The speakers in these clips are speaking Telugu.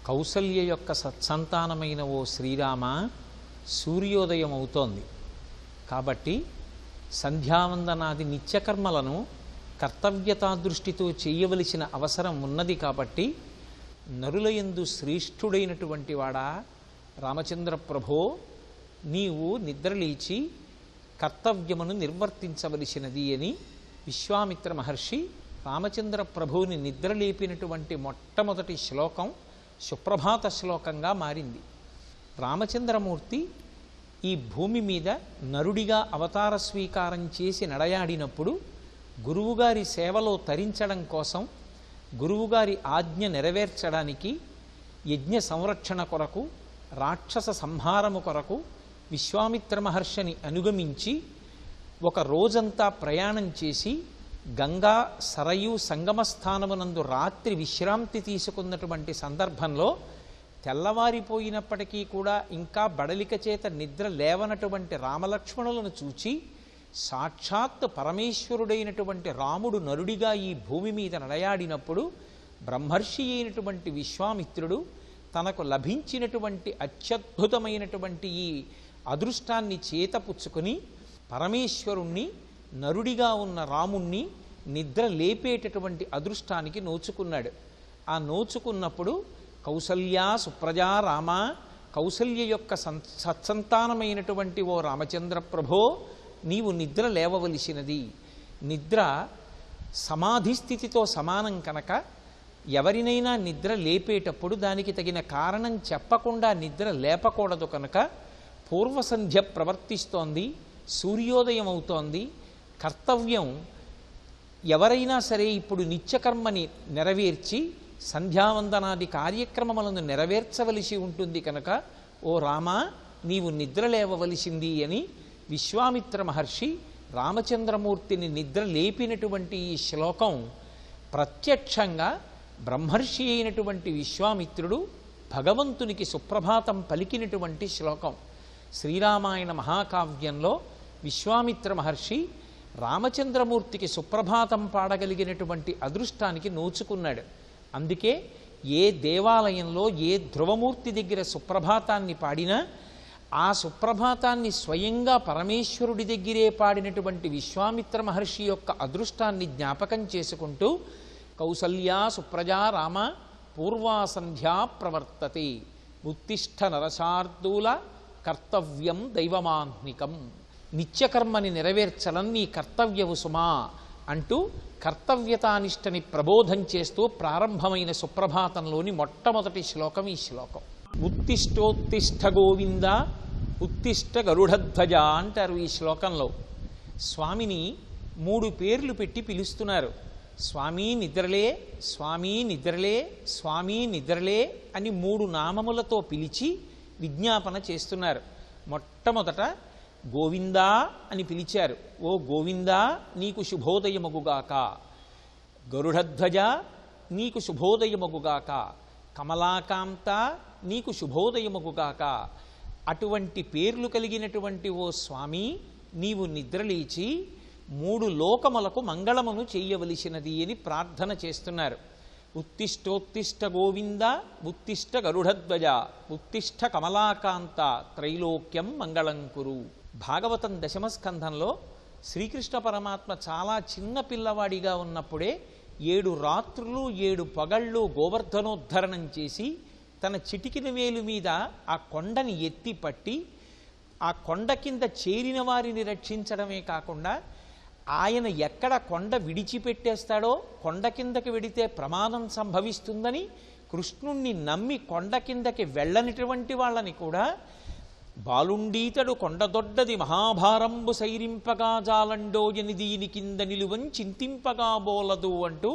కౌసల్య యొక్క సత్సంతానమైన ఓ శ్రీరామ, సూర్యోదయం అవుతోంది కాబట్టి సంధ్యావందనాది నిత్యకర్మలను కర్తవ్యతా దృష్టితో చేయవలసిన అవసరం ఉన్నది. కాబట్టి నరులయందు శ్రేష్ఠుడైనటువంటి వాడా రామచంద్ర ప్రభో, నీవు నిద్రలేచి కర్తవ్యమును నిర్వర్తించవలసినది అని విశ్వామిత్ర మహర్షి రామచంద్ర ప్రభువుని నిద్రలేపినటువంటి మొట్టమొదటి శ్లోకం సుప్రభాత శ్లోకంగా మారింది. రామచంద్రమూర్తి ఈ భూమి మీద నరుడిగా అవతార స్వీకారం చేసి నడయాడినప్పుడు గురువుగారి సేవలో తరించడం కోసం, గురువుగారి ఆజ్ఞ నెరవేర్చడానికి, యజ్ఞ సంరక్షణ కొరకు, రాక్షస సంహారము కొరకు విశ్వామిత్ర మహర్షిని అనుగమించి ఒక రోజంతా ప్రయాణం చేసి గంగా సరయు సంగమ స్థానమునందు రాత్రి విశ్రాంతి తీసుకున్నటువంటి సందర్భంలో తెల్లవారిపోయినప్పటికీ కూడా ఇంకా బడలిక చేత నిద్ర లేవనటువంటి రామలక్ష్మణులను చూచి సాక్షాత్ పరమేశ్వరుడైనటువంటి రాముడు నరుడిగా ఈ భూమి మీద నడయాడినప్పుడు బ్రహ్మర్షి అయినటువంటి విశ్వామిత్రుడు తనకు లభించినటువంటి అత్యద్భుతమైనటువంటి ఈ అదృష్టాన్ని చేతపుచ్చుకొని పరమేశ్వరుణ్ణి, నరుడిగా ఉన్న రాముణ్ణి నిద్ర లేపేటటువంటి అదృష్టానికి నోచుకున్నాడు. ఆ నోచుకున్నప్పుడు కౌసల్య సుప్రజా రామ, కౌసల్య యొక్క సత్సంతానమైనటువంటి ఓ రామచంద్ర ప్రభో, నీవు నిద్ర లేవవలసినది. నిద్ర సమాధి స్థితితో సమానం కనుక ఎవరినైనా నిద్ర లేపేటప్పుడు దానికి తగిన కారణం చెప్పకుండా నిద్ర లేపకూడదు. కనుక పూర్వసంధ్య ప్రవర్తిస్తోంది, సూర్యోదయం అవుతోంది. కర్తవ్యం ఎవరైనా సరే ఇప్పుడు నిత్యకర్మని నెరవేర్చి సంధ్యావందనాది కార్యక్రమములను నెరవేర్చవలసి ఉంటుంది. కనుక ఓ రామ, నీవు నిద్ర లేవవలసింది అని విశ్వామిత్ర మహర్షి రామచంద్రమూర్తిని నిద్ర లేపినటువంటి ఈ శ్లోకం ప్రత్యక్షంగా బ్రహ్మర్షి అయినటువంటి విశ్వామిత్రుడు భగవంతునికి సుప్రభాతం పలికినటువంటి శ్లోకం. శ్రీరామాయణ మహాకావ్యంలో విశ్వామిత్ర మహర్షి రామచంద్రమూర్తికి సుప్రభాతం పాడగలిగినటువంటి అదృష్టానికి నోచుకున్నాడు. అందుకే ఏ దేవాలయంలో ఏ ధ్రువమూర్తి దగ్గర సుప్రభాతాన్ని పాడినా ఆ సుప్రభాతాన్ని స్వయంగా పరమేశ్వరుడి దగ్గరే పాడినటువంటి విశ్వామిత్ర మహర్షి యొక్క అదృష్టాన్ని జ్ఞాపకం చేసుకుంటూ కౌసల్యా సుప్రజా రామ పూర్వాసంధ్యా ప్రవర్తతే ఉత్తిష్ఠ నరశార్దూల కర్తవ్యం దైవమాహ్నికం. నిత్యకర్మని నెరవేర్చడం నీ కర్తవ్యవు సుమా అంటూ కర్తవ్యతానిష్టని ప్రబోధం చేస్తూ ప్రారంభమైన సుప్రభాతంలోని మొట్టమొదటి శ్లోకం ఈ శ్లోకం. ఉత్తిష్టోత్తిష్ట గోవింద ఉత్తిష్ట గరుడధ్వజ అంటారు. ఈ శ్లోకంలో స్వామిని 3 పేర్లు పెట్టి పిలుస్తున్నారు. స్వామి నిద్రలే, స్వామి నిద్రలే, స్వామి నిద్రలే అని 3 నామములతో పిలిచి విజ్ఞాపన చేస్తున్నారు. మొట్టమొదట గోవిందా అని పిలిచారు. ఓ గోవిందా, నీకు శుభోదయమగుగాక. గరుడధ్వజ, నీకు శుభోదయమగుగాక. కమలాకాంత, నీకు శుభోదయమగుగాక. అటువంటి పేర్లు కలిగినటువంటి ఓ స్వామి, నీవు నిద్రలేచి 3 లోకములకు మంగళమును చేయవలసినది అని ప్రార్థన చేస్తున్నారు. ఉత్తిష్టోత్తిష్ట గోవింద ఉత్తిష్ట గరుడధ్వజ ఉత్తిష్ట కమలాకాంత త్రైలోక్యం మంగళం కురు. భాగవతం దశమస్కంధంలో శ్రీకృష్ణ పరమాత్మ చాలా చిన్న పిల్లవాడిగా ఉన్నప్పుడే 7 రాత్రులు 7 పగళ్ళు గోవర్ధనోద్ధరణం చేసి తన చిటికిన వేలు మీద ఆ కొండని ఎత్తి పట్టి ఆ కొండ కింద చేరిన వారిని రక్షించడమే కాకుండా ఆయన ఎక్కడ కొండ విడిచిపెట్టేస్తాడో, కొండ కిందకి వెడితే ప్రమాదం సంభవిస్తుందని కృష్ణుణ్ణి నమ్మి కొండ కిందకి వెళ్ళనిటువంటి వాళ్ళని కూడా బాలుండీతడు కొండదొడ్డది మహాభారంబు సైరింపగా జాలండోయని దీని కింద నిలువన్ చింతింపగా బోలదు అంటూ,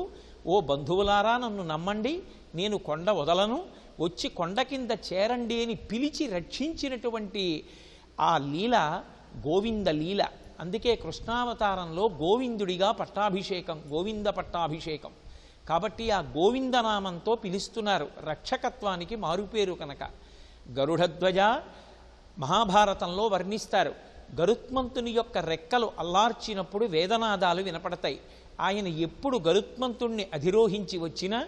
ఓ బంధువులారా నన్ను నమ్మండి, నేను కొండ వదలను, వచ్చి కొండ కింద చేరండి అని పిలిచి రక్షించినటువంటి ఆ లీల గోవింద లీల. అందుకే కృష్ణావతారంలో గోవిందుడిగా పట్టాభిషేకం, గోవింద పట్టాభిషేకం. కాబట్టి ఆ గోవిందనామంతో పిలుస్తున్నారు, రక్షకత్వానికి మారుపేరు కనుక. గరుడధ్వజ మహాభారతంలో వర్ణిస్తారు. గరుత్మంతుని యొక్క రెక్కలు అల్లార్చినప్పుడు వేదనాదాలు వినపడతాయి. ఆయన ఎప్పుడు గరుత్మంతుణ్ణి అధిరోహించి వచ్చినా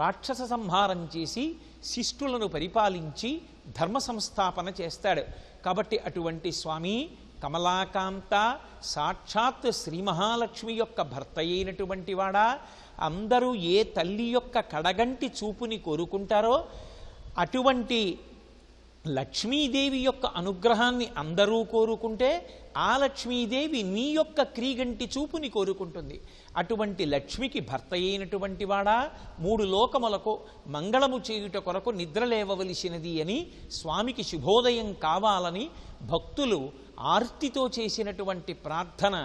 రాక్షస సంహారం చేసి శిష్టులను పరిపాలించి ధర్మ సంస్థాపన చేస్తాడు. కాబట్టి అటువంటి స్వామి కమలాకాంత సాక్షాత్ శ్రీ మహాలక్ష్మి యొక్క భర్త అయినటువంటి వాడా, అందరూ ఏ తల్లి యొక్క కడగంటి చూపుని కోరుకుంటారో అటువంటి లక్ష్మీదేవి యొక్క అనుగ్రహాన్ని అందరూ కోరుకుంటే ఆ లక్ష్మీదేవి నీ యొక్క క్రీగంటి చూపుని కోరుకుంటుంది. అటువంటి లక్ష్మికి భర్త అయినటువంటి వాడా, 3 లోకములకు మంగళము చేయుట కొరకు నిద్రలేవవలసినది అని స్వామికి శుభోదయం కావాలని భక్తులు ఆర్తితో చేసినటువంటి ప్రార్థన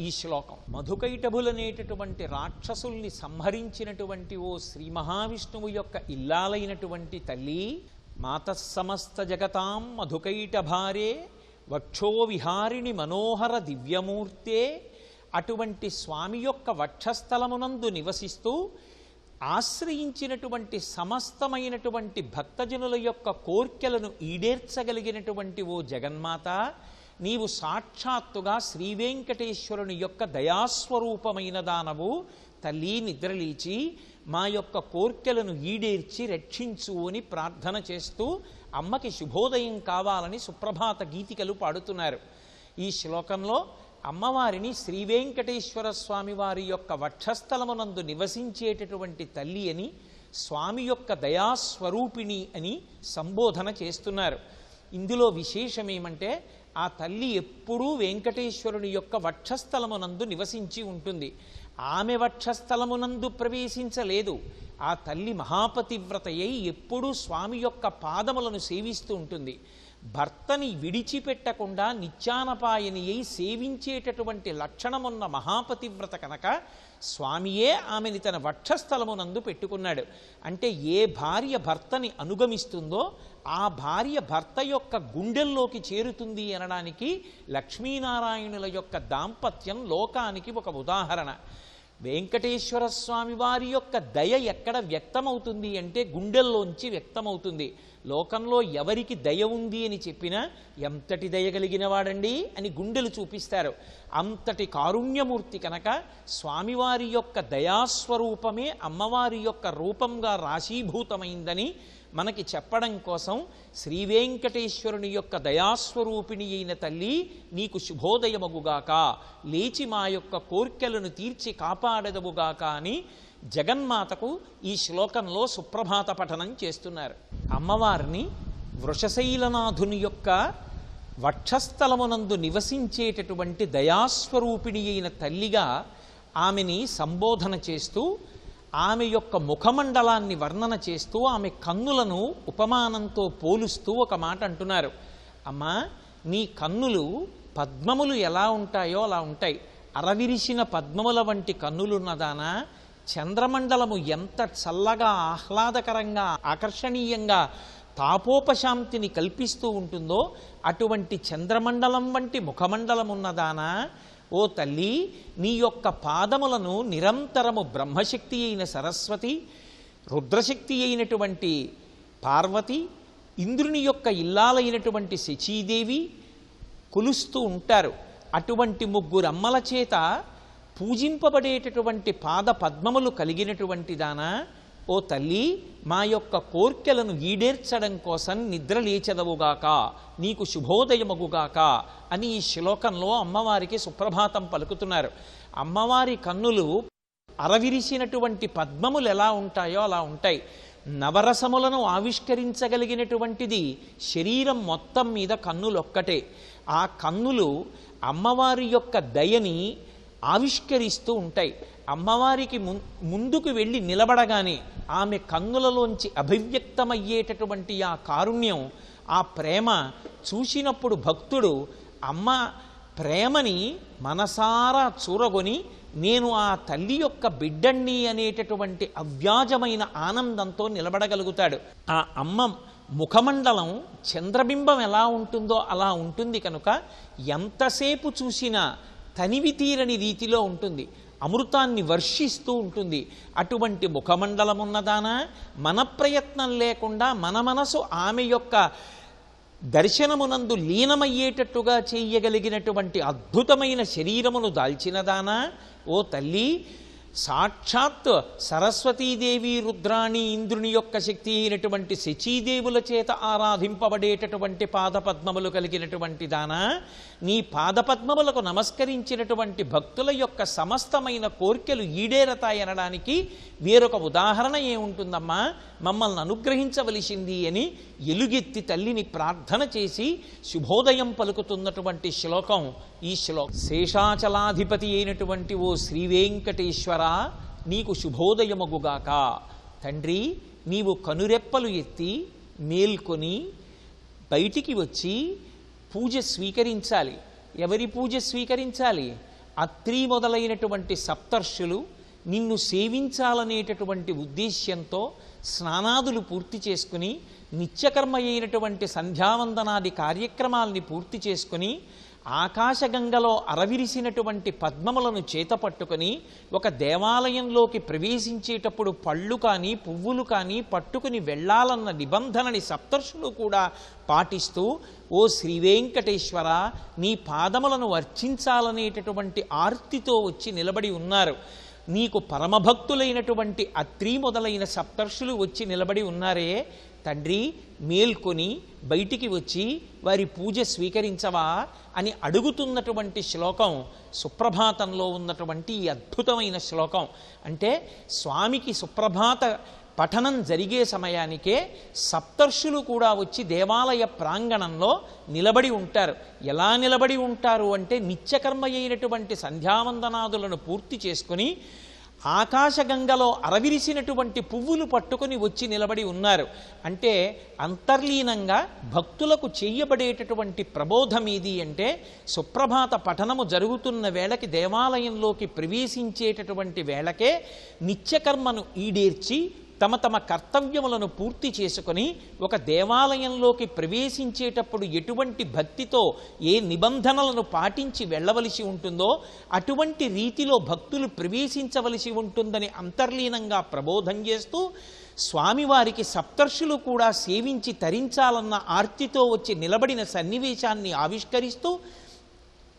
ఈ శ్లోకం. మధుకైటభులనేటటువంటి రాక్షసుల్ని సంహరించినటువంటి ఓ శ్రీ మహావిష్ణువు యొక్క ఇల్లాలైనటువంటి తల్లి, మాతస్సమస్త జగతాం మధుకైటభారే వక్షో విహారిణి మనోహర దివ్యమూర్తే, అటువంటి స్వామి యొక్క వక్షస్థలమునందు నివసిస్తూ ఆశ్రయించినటువంటి సమస్తమైనటువంటి భక్తజనుల యొక్క కోర్కెలను ఈడేర్చగలిగినటువంటి ఓ జగన్మాత, నీవు సాక్షాత్తుగా శ్రీవేంకటేశ్వరుని యొక్క దయాస్వరూపమైన దానవు. తల్లి నిద్రలేచి మా యొక్క కోర్కెలను ఈడేర్చి రక్షించు అని ప్రార్థన చేస్తూ అమ్మకి శుభోదయం కావాలని సుప్రభాత గీతికలు పాడుతున్నారు. ఈ శ్లోకంలో అమ్మవారిని శ్రీవేంకటేశ్వర స్వామి వారి యొక్క వక్షస్థలమునందు నివసించేటటువంటి తల్లి అని, స్వామి యొక్క దయాస్వరూపిణి అని సంబోధన చేస్తున్నారు. ఇందులో విశేషమేమంటే ఆ తల్లి ఎప్పుడూ వెంకటేశ్వరుని యొక్క వక్షస్థలమునందు నివసించి ఉంటుంది. ఆమె వక్షస్థలమునందు ప్రవేశించలేదు. ఆ తల్లి మహాపతివ్రతయ్యి ఎప్పుడూ స్వామి యొక్క పాదములను సేవిస్తూ ఉంటుంది. భర్తని విడిచిపెట్టకుండా నిత్యానపాయని అయి సేవించేటటువంటి లక్షణమున్న మహాపతివ్రత కనుక స్వామియే ఆమెని తన వక్షస్థలమునందు పెట్టుకున్నాడు. అంటే ఏ భార్య భర్తని అనుగమిస్తుందో ఆ భార్య భర్త యొక్క గుండెల్లోకి చేరుతుంది అనడానికి లక్ష్మీనారాయణుల యొక్క దాంపత్యం లోకానికి ఒక ఉదాహరణ. వెంకటేశ్వర స్వామి వారి యొక్క దయ ఎక్కడ వ్యక్తమవుతుంది అంటే గుండెల్లోంచి వ్యక్తమవుతుంది. లోకంలో ఎవరికి దయ ఉంది అని చెప్పినా ఎంతటి దయ కలిగిన వాడండి అని గుండెలు చూపిస్తారు. అంతటి కారుణ్యమూర్తి కనుక స్వామివారి యొక్క దయాస్వరూపమే అమ్మవారి యొక్క రూపంగా రాశీభూతమైందని మనకి చెప్పడం కోసం శ్రీవేంకటేశ్వరుని యొక్క దయాస్వరూపిణి అయిన తల్లి నీకు శుభోదయమగుగాక, లేచి మా యొక్క కోర్కెలను తీర్చి కాపాడదవుగాక అని జగన్మాతకు ఈ శ్లోకంలో సుప్రభాత పఠనం చేస్తున్నారు. అమ్మవారిని వృషశైలనాథుని యొక్క వక్షస్థలమునందు నివసించేటటువంటి దయాస్వరూపిణి అయిన తల్లిగా ఆమెని సంబోధన చేస్తూ ఆమె యొక్క ముఖమండలాన్ని వర్ణన చేస్తూ ఆమె కన్నులను ఉపమానంతో పోలుస్తూ ఒక మాట అంటున్నారు. అమ్మా, నీ కన్నులు పద్మములు ఎలా ఉంటాయో అలా ఉంటాయి. అరవిరిసిన పద్మముల వంటి కన్నులున్నదానా, చంద్రమండలము ఎంత చల్లగా ఆహ్లాదకరంగా ఆకర్షణీయంగా తాపోపశాంతిని కల్పిస్తూ ఉంటుందో అటువంటి చంద్రమండలం వంటి ముఖమండలం ఉన్నదానా, ఓ తల్లి, నీ యొక్క పాదములను నిరంతరము బ్రహ్మశక్తి అయిన సరస్వతి, రుద్రశక్తి అయినటువంటి పార్వతి, ఇంద్రుని యొక్క ఇల్లాలైనటువంటి శచీదేవి కొలుస్తూ ఉంటారు. అటువంటి 3 అమ్మల చేత పూజింపబడేటటువంటి పాద పద్మములు కలిగినటువంటి దానా, ఓ తల్లి, మా యొక్క కోర్కెలను ఈడేర్చడం కోసం నిద్ర లేచెదవుగాక, నీకు శుభోదయమగుగాక అని ఈ శ్లోకంలో అమ్మవారికి సుప్రభాతం పలుకుతున్నారు. అమ్మవారి కన్నులు అరవిరిసినటువంటి పద్మములు ఎలా ఉంటాయో అలా ఉంటాయి. నవరసములను ఆవిష్కరించగలిగినటువంటిది శరీరం మొత్తం మీద కన్నులొక్కటే. ఆ కన్నులు అమ్మవారి యొక్క దయని ఆవిష్కరిస్తూ ఉంటాయి. అమ్మవారికి ముందుకు వెళ్ళి నిలబడగానే ఆమె కన్నులలోంచి అభివ్యక్తమయ్యేటటువంటి ఆ కారుణ్యం, ఆ ప్రేమ చూసినప్పుడు భక్తుడు అమ్మ ప్రేమని మనసారా చూరగొని నేను ఆ తల్లి యొక్క బిడ్డణ్ణి అనేటటువంటి అవ్యాజమైన ఆనందంతో నిలబడగలుగుతాడు. ఆ అమ్మ ముఖమండలం చంద్రబింబం ఎలా ఉంటుందో అలా ఉంటుంది కనుక ఎంతసేపు చూసినా తనివి తీరని రీతిలో ఉంటుంది, అమృతాన్ని వర్షిస్తూ ఉంటుంది. అటువంటి ముఖమండలం ఉన్నదానా, మన ప్రయత్నం లేకుండా మన మనసు ఆమె యొక్క దర్శనమునందు లీనమయ్యేటట్టుగా చేయగలిగినటువంటి అద్భుతమైన శరీరమును దాల్చినదానా ఓ తల్లి, సాక్షాత్ సరస్వతీదేవి, రుద్రాణి, ఇంద్రుని యొక్క శక్తి అయినటువంటి శచీదేవుల చేత ఆరాధింపబడేటటువంటి పాదపద్మములు కలిగినటువంటి దానా, నీ పాదపద్మములకు నమస్కరించినటువంటి భక్తుల యొక్క సమస్తమైన కోర్కెలు ఈడేరతాయనడానికి వేరొక ఉదాహరణ ఏముంటుందమ్మా? మమ్మల్ని అనుగ్రహించవలసింది అని ఎలుగెత్తి తల్లిని ప్రార్థన చేసి శుభోదయం పలుకుతున్నటువంటి శ్లోకం ఈ శ్లోకం. శేషాచలాధిపతి అయినటువంటి ఓ శ్రీవేంకటేశ్వర, నీకు శుభోదయమగుగాక. తండ్రి, నీవు కనురెప్పలు ఎత్తి మేల్కొని బయటికి వచ్చి పూజ స్వీకరించాలి. ఎవరి పూజ స్వీకరించాలి? అత్రి మొదలైనటువంటి సప్తర్షులు నిన్ను సేవించాలనేటటువంటి ఉద్దేశ్యంతో స్నానాదులు పూర్తి చేసుకుని నిత్యకర్మ అయినటువంటి సంధ్యావందనాది కార్యక్రమాల్ని పూర్తి చేసుకుని ఆకాశగంగలో అరవిరిసినటువంటి పద్మములను చేతపట్టుకొని ఒక దేవాలయంలోకి ప్రవేశించేటప్పుడు పళ్ళు కానీ పువ్వులు కానీ పట్టుకుని వెళ్ళాలన్న నిబంధనని సప్తర్షులు కూడా పాటిస్తూ ఓ శ్రీవేంకటేశ్వర, నీ పాదములను అర్చించాలనేటటువంటి ఆర్తితో వచ్చి నిలబడి ఉన్నారు. నీకు పరమభక్తులైనటువంటి అత్రి మొదలైన సప్తర్షులు వచ్చి నిలబడి ఉన్నారే, తండ్రి మేల్కొని బయటికి వచ్చి వారి పూజ స్వీకరించవా అని అడుగుతున్నటువంటి శ్లోకం సుప్రభాతంలో ఉన్నటువంటి ఈ అద్భుతమైన శ్లోకం. అంటే స్వామికి సుప్రభాత పఠనం జరిగే సమయానికే సప్తర్షులు కూడా వచ్చి దేవాలయ ప్రాంగణంలో నిలబడి ఉంటారు. ఎలా నిలబడి ఉంటారు అంటే నిత్యకర్మ అయినటువంటి సంధ్యావందనాదులను పూర్తి చేసుకుని ఆకాశగంగలో అరవిరిసినటువంటి పువ్వులు పట్టుకొని వచ్చి నిలబడి ఉన్నారు. అంటే అంతర్లీనంగా భక్తులకు చేయబడేటటువంటి ప్రబోధం ఏది అంటే, సుప్రభాత పఠనము జరుగుతున్న వేళకి దేవాలయంలోకి ప్రవేశించేటటువంటి వేళకే నిత్యకర్మను ఈడేర్చి తమ తమ కర్తవ్యములను పూర్తి చేసుకొని ఒక దేవాలయంలోకి ప్రవేశించేటప్పుడు ఎటువంటి భక్తితో ఏ నిబంధనలను పాటించి వెళ్ళవలసి ఉంటుందో అటువంటి రీతిలో భక్తులు ప్రవేశించవలసి ఉంటుందని అంతర్లీనంగా ప్రబోధం చేస్తూ స్వామివారికి సప్తర్షులు కూడా సేవించి తరించాలన్న ఆర్తితో వచ్చి నిలబడిన సన్నివేశాన్ని ఆవిష్కరిస్తూ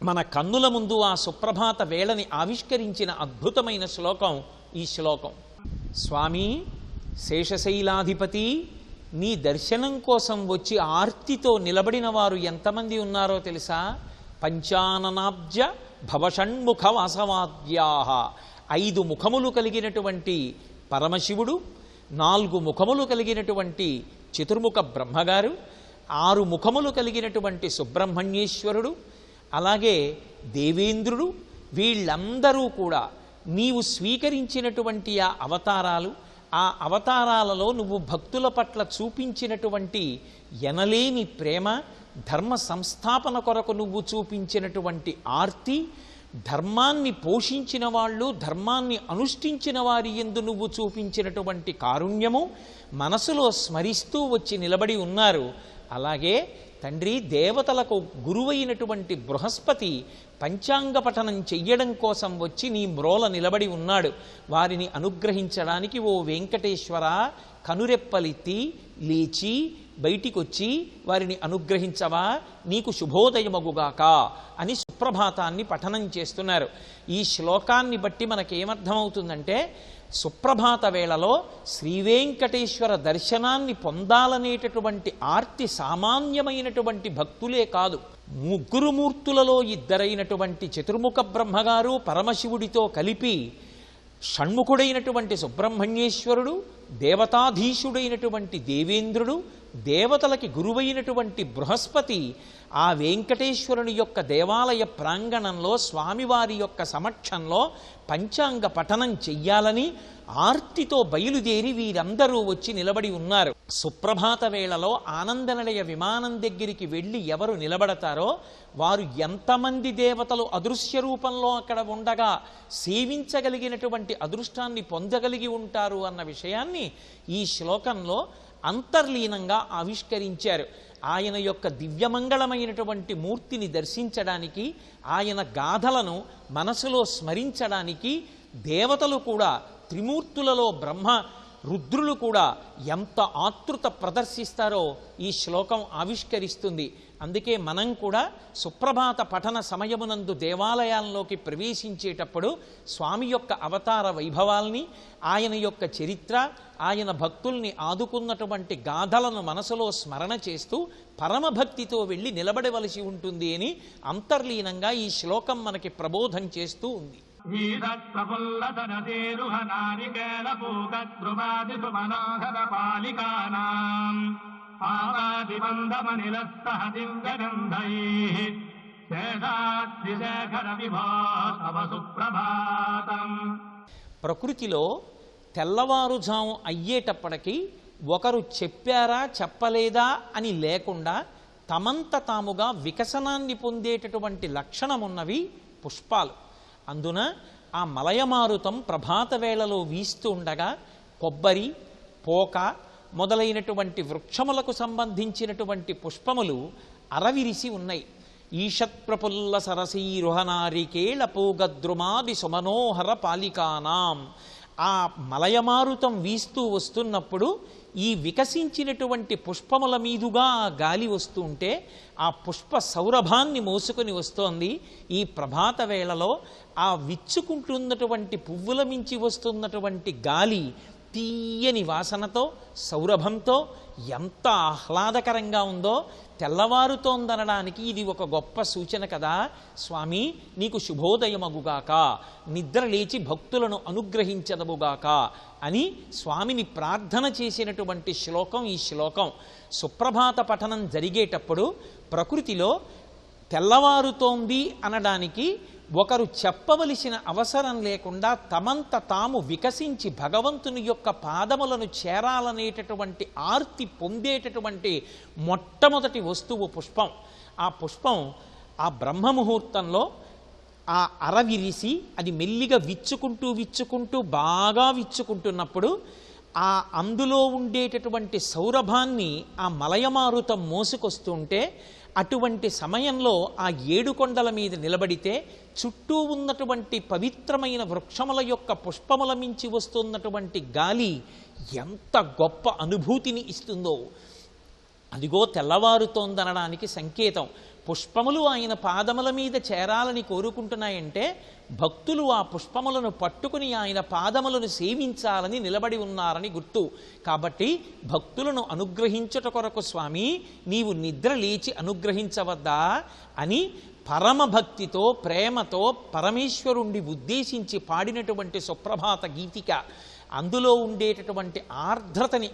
మన కన్నుల ముందు ఆ సుప్రభాత వేళని ఆవిష్కరించిన అద్భుతమైన శ్లోకం ఈ శ్లోకం. స్వామి శేషశైలాధిపతి, నీ దర్శనం కోసం వచ్చి ఆర్తితో నిలబడిన వారు ఎంతమంది ఉన్నారో తెలుసా? పంచాననాబ్జ భవషణ్ముఖ వాసవాద్యాహ. 5 ముఖములు కలిగినటువంటి పరమశివుడు, 4 ముఖములు కలిగినటువంటి చతుర్ముఖ బ్రహ్మగారు, 6 ముఖములు కలిగినటువంటి సుబ్రహ్మణ్యేశ్వరుడు, అలాగే దేవేంద్రుడు, వీళ్ళందరూ కూడా నీవు స్వీకరించినటువంటి ఆ అవతారాలు, ఆ అవతారాలలో నువ్వు భక్తుల పట్ల చూపించినటువంటి ఎనలేని ప్రేమ, ధర్మ సంస్థాపన కొరకు నువ్వు చూపించినటువంటి ఆర్తి, ధర్మాన్ని పోషించిన వాళ్ళు, ధర్మాన్ని అనుష్ఠించిన వారి యందు నువ్వు చూపించినటువంటి కారుణ్యము మనసులో స్మరిస్తూ వచ్చి నిలబడి ఉన్నారు. అలాగే తండ్రి, దేవతలకు గురువైనటువంటి బృహస్పతి పంచాంగ పఠనం చెయ్యడం కోసం వచ్చి నీ మ్రోల నిలబడి ఉన్నాడు. వారిని అనుగ్రహించడానికి ఓ వెంకటేశ్వర కనురెప్పలెత్తి లేచి బయటికొచ్చి వారిని అనుగ్రహించవా, నీకు శుభోదయమగుగాక అని సుప్రభాతాన్ని పఠనం చేస్తున్నారు. ఈ శ్లోకాన్ని బట్టి మనకేమర్థమవుతుందంటే, సుప్రభాత వేళలో శ్రీవేంకటేశ్వర దర్శనాన్ని పొందాలనేటటువంటి ఆర్తి సామాన్యమైనటువంటి భక్తులే కాదు, 3 మూర్తులలో 2 చతుర్ముఖ బ్రహ్మగారు పరమశివుడితో కలిపి షణ్ముఖుడైనటువంటి సుబ్రహ్మణ్యేశ్వరుడు, దేవతాధీశుడైనటువంటి దేవేంద్రుడు, దేవతలకి గురువైనటువంటి బృహస్పతి ఆ వెంకటేశ్వరుని యొక్క దేవాలయ ప్రాంగణంలో స్వామివారి యొక్క సమక్షంలో పంచాంగ పఠనం చెయ్యాలని ఆర్తితో బయలుదేరి వీరందరూ వచ్చి నిలబడి ఉన్నారు. సుప్రభాత వేళలో ఆనందనిలయ విమానం దగ్గరికి వెళ్ళి ఎవరు నిలబడతారో వారు ఎంతమంది దేవతలు అదృశ్య రూపంలో అక్కడ ఉండగా సేవించగలిగినటువంటి అదృష్టాన్ని పొందగలిగి ఉంటారు అన్న విషయాన్ని ఈ శ్లోకంలో అంతర్లీనంగా ఆవిష్కరించారు. ఆయన యొక్క దివ్యమంగళమైనటువంటి మూర్తిని దర్శించడానికి, ఆయన గాథలను మనసులో స్మరించడానికి దేవతలు కూడా త్రిమూర్తులలో బ్రహ్మ రుద్రులు కూడా ఎంత ఆతృత ప్రదర్శిస్తారో ఈ శ్లోకం ఆవిష్కరిస్తుంది. అందుకే మనం కూడా సుప్రభాత పఠన సమయమునందు దేవాలయాల్లోకి ప్రవేశించేటప్పుడు స్వామి యొక్క అవతార వైభవాల్ని, ఆయన యొక్క చరిత్ర, ఆయన భక్తుల్ని ఆదుకున్నటువంటి గాథలను మనసులో స్మరణ చేస్తూ పరమభక్తితో వెళ్ళి నిలబడవలసి ఉంటుంది అని అంతర్లీనంగా ఈ శ్లోకం మనకి ప్రబోధం చేస్తూ ఉంది. ప్రకృతిలో తెల్లవారుజాము అయ్యేటప్పటికీ ఒకరు చెప్పారా చెప్పలేదా అని లేకుండా తమంత తాముగా వికసనాన్ని పొందేటటువంటి లక్షణమున్నవి పుష్పాలు. అందున ఆ మలయమారుతం ప్రభాత వేళలో వీస్తూ ఉండగా కొబ్బరి, పోక మొదలైనటువంటి వృక్షములకు సంబంధించినటువంటి పుష్పములు అరవిరిసి ఉన్నాయి. ఈషత్ప్రపుల్ల సరసీరుహనారికేళ పూగద్రుమాది సుమనోహర పాలికానాం. ఆ మలయమారుతం వీస్తూ వస్తున్నప్పుడు ఈ వికసించినటువంటి పుష్పముల మీదుగా ఆ గాలి వస్తుంటే ఆ పుష్ప సౌరభాన్ని మోసుకొని వస్తోంది. ఈ ప్రభాత వేళలో ఆ విచ్చుకుంటున్నటువంటి పువ్వుల మించి వస్తున్నటువంటి గాలి తీయని వాసనతో, సౌరభంతో ఎంత ఆహ్లాదకరంగా ఉందో తెల్లవారుతోందనడానికి ఇది ఒక గొప్ప సూచన కదా. స్వామి నీకు శుభోదయమగుగాక, నిద్ర లేచి భక్తులను అనుగ్రహించదముగాక అని స్వామిని ప్రార్థన చేసినటువంటి శ్లోకం ఈ శ్లోకం. సుప్రభాత పఠనం జరిగేటప్పుడు ప్రకృతిలో తెల్లవారుతోంది అనడానికి ఒకరు చెప్పవలసిన అవసరం లేకుండా తమంత తాము వికసించి భగవంతుని యొక్క పాదములను చేరాలనేటటువంటి ఆర్తి పొందేటటువంటి మొట్టమొదటి వస్తువు పుష్పం. ఆ పుష్పం ఆ బ్రహ్మముహూర్తంలో ఆ అరవిరిసి అది మెల్లిగా విచ్చుకుంటూ బాగా విచ్చుకుంటున్నప్పుడు ఆ అందులో ఉండేటటువంటి సౌరభాన్ని ఆ మలయమారుతం మోసుకొస్తుంటే అటువంటి సమయంలో ఆ ఏడుకొండల మీద నిలబడితే చుట్టూ ఉన్నటువంటి పవిత్రమైన వృక్షముల యొక్క పుష్పముల మించి వస్తున్నటువంటి గాలి ఎంత గొప్ప అనుభూతిని ఇస్తుందో అదిగో తెల్లవారుతోందనడానికి సంకేతం. పుష్పములు ఆయన పాదముల మీద చేరాలని కోరుకుంటున్నాయంటే భక్తులు ఆ పుష్పములను పట్టుకుని ఆయన పాదములను సేవించాలని నిలబడి ఉన్నారని గుర్తు. కాబట్టి భక్తులను అనుగ్రహించుట కొరకు స్వామి నీవు నిద్ర లేచి అనుగ్రహించవద్దా అని పరమభక్తితో ప్రేమతో పరమేశ్వరుణ్ణి ఉద్దేశించి పాడినటువంటి సుప్రభాత గీతిక. అందులో ఉండేటటువంటి ఆర్ద్రతని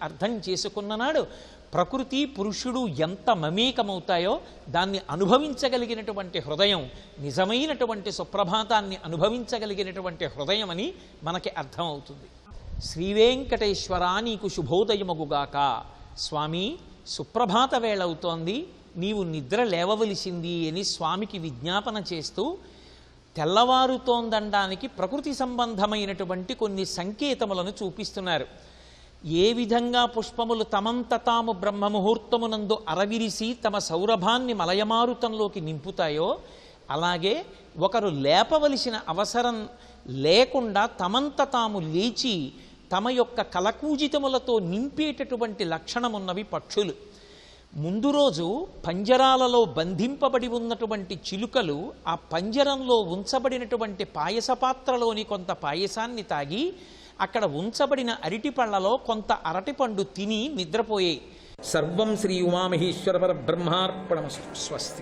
అర్థం చేసుకున్ననాడు ప్రకృతి పురుషుడు ఎంత మమేకమవుతాయో దాన్ని అనుభవించగలిగినటువంటి హృదయం నిజమైనటువంటి సుప్రభాతాన్ని అనుభవించగలిగినటువంటి హృదయం అని మనకి అర్థమవుతుంది. శ్రీవేంకటేశ్వరా నీకు శుభోదయమగుగాక. స్వామి సుప్రభాత వేళవుతోంది, నీవు నిద్ర లేవవలసింది అని స్వామికి విజ్ఞాపన చేస్తూ తెల్లవారుతోందనడానికి ప్రకృతి సంబంధమైనటువంటి కొన్ని సంకేతములను చూపిస్తున్నారు. ఏ విధంగా పుష్పములు తమంత తాము బ్రహ్మముహూర్తమునందు అరవిరిసి తమ సౌరభాన్ని మలయమారుతంలోకి నింపుతాయో అలాగే ఒకరు లేపవలసిన అవసరం లేకుండా తమంత తాము లేచి తమ యొక్క కలకూజితములతో నింపేటటువంటి లక్షణమున్నవి పక్షులు. ముందు రోజు పంజరాలలో బంధింపబడి ఉన్నటువంటి చిలుకలు ఆ పంజరంలో ఉంచబడినటువంటి పాయస పాత్రలోని కొంత పాయసాన్ని తాగి అక్కడ ఉంచబడిన అరటిపళ్లలో కొంత అరటిపండు తిని నిద్రపోయాయి. సర్వం శ్రీ ఉమామహేశ్వర పరబ్రహ్మార్పణమస్తు. స్వస్తి.